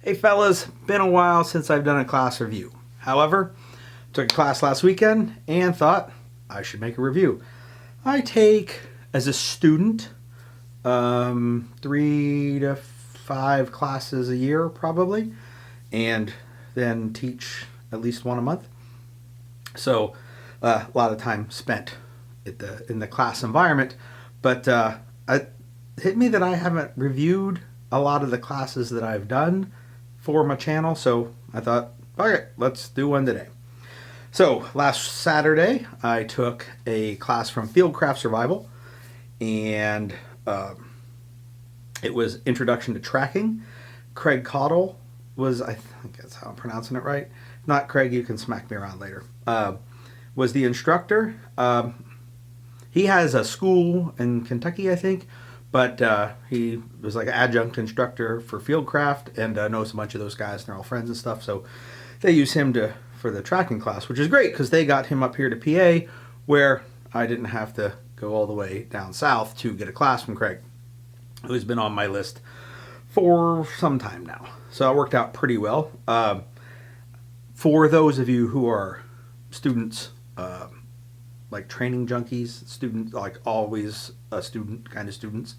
Hey fellas, been a while since I've done a class review. However, took a class last weekend and thought I should make a review. I take, as a student, 3 to 5 classes a year probably, and then teach at least one a month. So a lot of time spent in the class environment, but it hit me that I haven't reviewed a lot of the classes that I've done for my channel, so I thought, okay, let's do one today. So last Saturday I took a class from Fieldcraft Survival, and it was Introduction to Tracking. Craig Caudill was, I think that's how I'm pronouncing it right. If not, Craig, you can smack me around later. Was the instructor. He has a school in Kentucky, I think, but he was like an adjunct instructor for Fieldcraft, and knows a bunch of those guys, and they're all friends and stuff. So they use him for the tracking class, which is great because they got him up here to PA, where I didn't have to go all the way down south to get a class from Craig, who's been on my list for some time now. So it worked out pretty well. For those of you who are students, like training junkies, students, like always a student kind of students,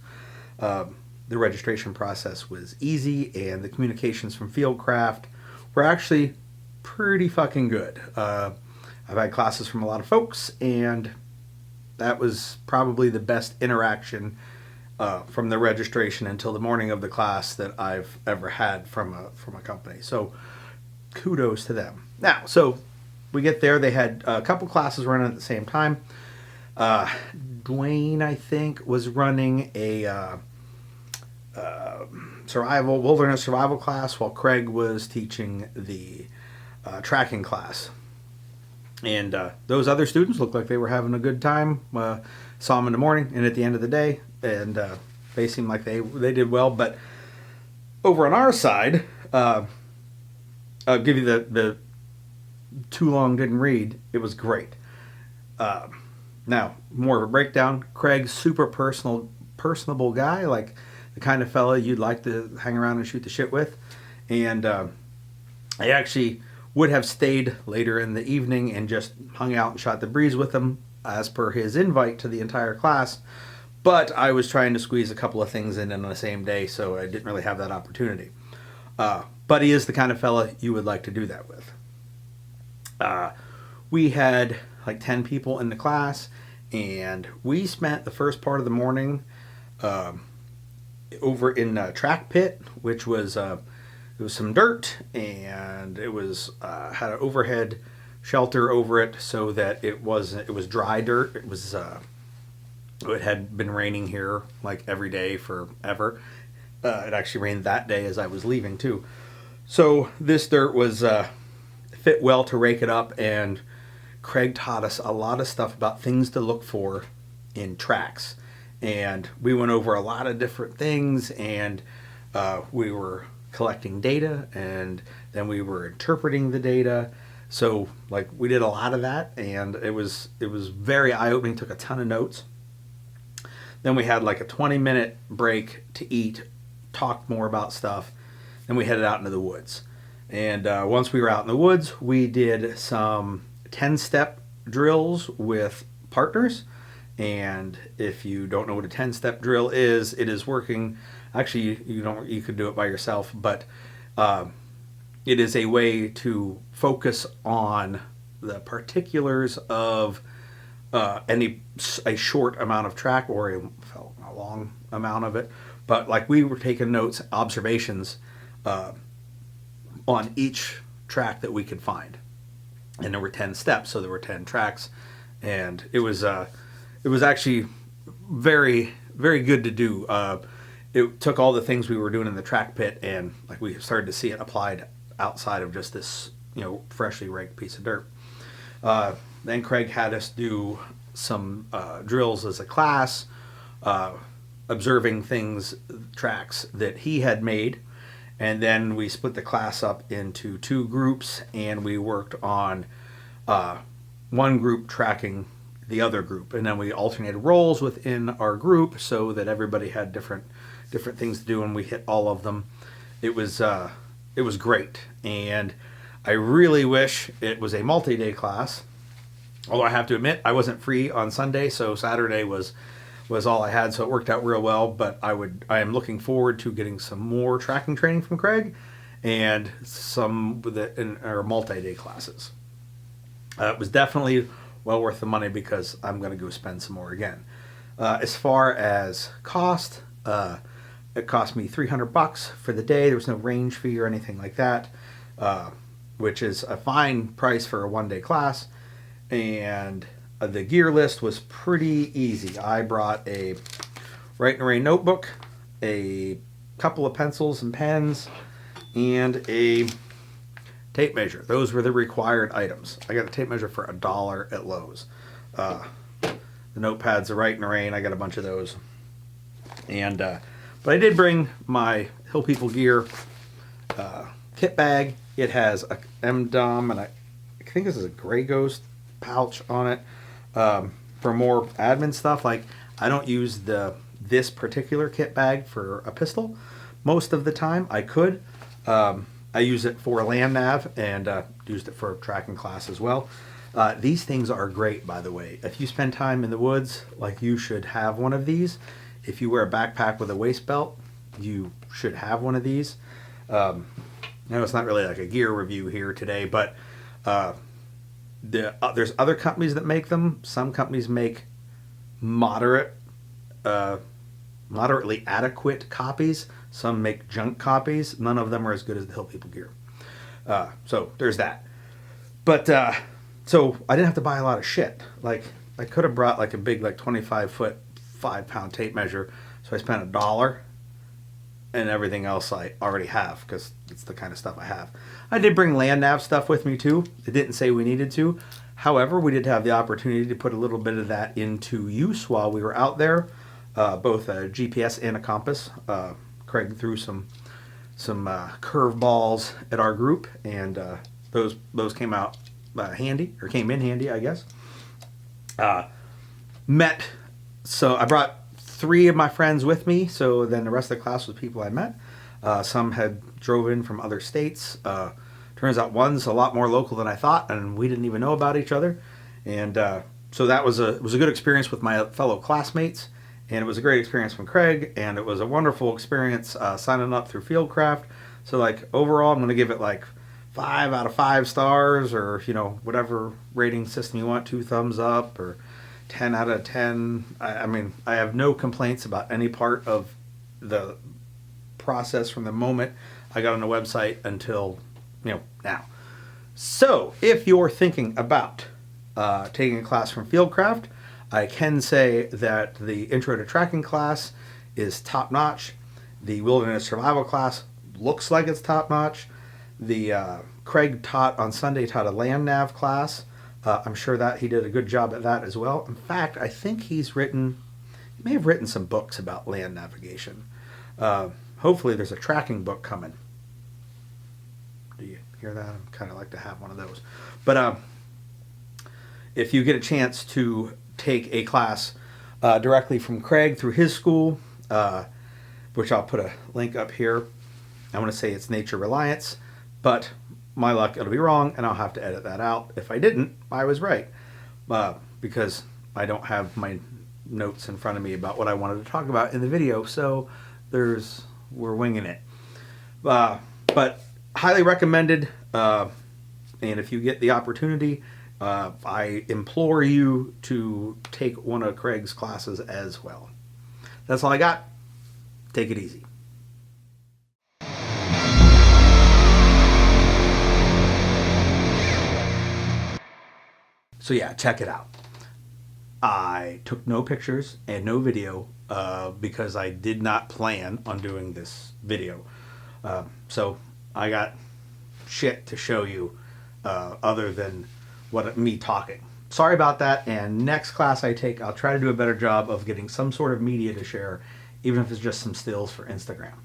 the registration process was easy, and the communications from Fieldcraft were actually pretty fucking good. I've had classes from a lot of folks, and that was probably the best interaction from the registration until the morning of the class that I've ever had from a company. So kudos to them. Now, so we get there. They had a couple classes running at the same time. Dwayne, I think, was running a wilderness survival class, while Craig was teaching the tracking class. And those other students looked like they were having a good time. Saw them in the morning and at the end of the day, and they seemed like they did well. But over on our side, I'll give you the too long didn't read. It was great. Now, more of a breakdown. Craig's super personable guy, like the kind of fella you'd like to hang around and shoot the shit with. And I actually would have stayed later in the evening and just hung out and shot the breeze with him as per his invite to the entire class. But I was trying to squeeze a couple of things in the same day, so I didn't really have that opportunity. But he is the kind of fella you would like to do that with. We had like 10 people in the class, and we spent the first part of the morning over in the track pit, which was it was some dirt, and it was had an overhead shelter over it so that it was dry dirt. It had been raining here like every day forever. It actually rained that day as I was leaving too. So this dirt was fit well to rake it up, and Craig taught us a lot of stuff about things to look for in tracks. And we went over a lot of different things, and we were collecting data, and then we were interpreting the data. So like we did a lot of that, and it was very eye-opening. Took a ton of notes. Then we had like a 20-minute break to eat, talk more about stuff. Then we headed out into the woods. And once we were out in the woods, we did some 10-step drills with partners. And if you don't know what a 10-step drill is, it is working. Actually, you could do it by yourself, but it is a way to focus on the particulars of a short amount of track, or a long amount of it. But like we were taking notes, observations on each track that we could find, and there were 10 steps, so there were 10 tracks, and it was actually very, very good to do. It took all the things we were doing in the track pit, and like we started to see it applied outside of just this freshly raked piece of dirt. Then Craig had us do some drills as a class, observing tracks that he had made. And then we split the class up into 2 groups, and we worked on one group tracking the other group. And then we alternated roles within our group so that everybody had different things to do, and we hit all of them. It was it was great. And I really wish it was a multi-day class. Although I have to admit, I wasn't free on Sunday, so Saturday was all I had, so it worked out real well. But I am looking forward to getting some more tracking training from Craig, and some in our multi-day classes. It was definitely well worth the money because I'm going to go spend some more again. As far as cost, it cost me $300 for the day. There was no range fee or anything like that, which is a fine price for a one-day class. And the gear list was pretty easy. I brought a Write and Array notebook, a couple of pencils and pens, and a tape measure. Those were the required items. I got a tape measure for $1 at Lowe's. The notepads, the Write and Array, and I got a bunch of those. And but I did bring my Hill People gear kit bag. It has a MDOM, and I think this is a Gray Ghost pouch on it for more admin stuff. Like, I don't use this particular kit bag for a pistol most of the time. I could. I use it for land nav and used it for tracking class as well. These things are great, by the way. If you spend time in the woods, like, you should have one of these. If you wear a backpack with a waist belt, you should have one of these. I know it's not really like a gear review here today, but there's other companies that make them. Some companies make moderately adequate copies. Some make junk copies. None of them are as good as the Hill People gear. So there's that. But so I didn't have to buy a lot of shit. Like, I could have brought like a big, like, 25-foot, 5-pound tape measure. So I spent $1, and everything else I already have because it's the kind of stuff I have. I did bring land nav stuff with me too. It didn't say we needed to. However, we did have the opportunity to put a little bit of that into use while we were out there. Both a GPS and a compass. Craig threw some curveballs at our group, and those came out handy, or came in handy, I guess. So I brought 3 of my friends with me, so then the rest of the class was people I met. Some had drove in from other states. Turns out one's a lot more local than I thought, and we didn't even know about each other. And so it was a good experience with my fellow classmates, and it was a great experience from Craig, and it was a wonderful experience signing up through Fieldcraft. So, like, overall, I'm going to give it like 5 out of 5 stars, or, you know, whatever rating system you want, 2 thumbs up, or 10 out of 10. I mean, I have no complaints about any part of the process from the moment I got on the website until, you know, now. So, if you're thinking about taking a class from Fieldcraft, I can say that the Intro to Tracking class is top-notch. The Wilderness Survival class looks like it's top-notch. The Craig taught a land nav class. I'm sure that he did a good job at that as well. In fact, I think he may have written some books about land navigation. Hopefully there's a tracking book coming. Do you hear that? I'd kind of like to have one of those. But if you get a chance to take a class directly from Craig through his school, which I'll put a link up here. I want to say it's Nature Reliance, but my luck, it'll be wrong, and I'll have to edit that out. If I didn't, I was right, because I don't have my notes in front of me about what I wanted to talk about in the video, so we're winging it. But highly recommended, and if you get the opportunity, I implore you to take one of Craig's classes as well. That's all I got. Take it easy. So yeah, check it out. I took no pictures and no video because I did not plan on doing this video. So I got shit to show you other than me talking. Sorry about that, and next class I take, I'll try to do a better job of getting some sort of media to share, even if it's just some stills for Instagram.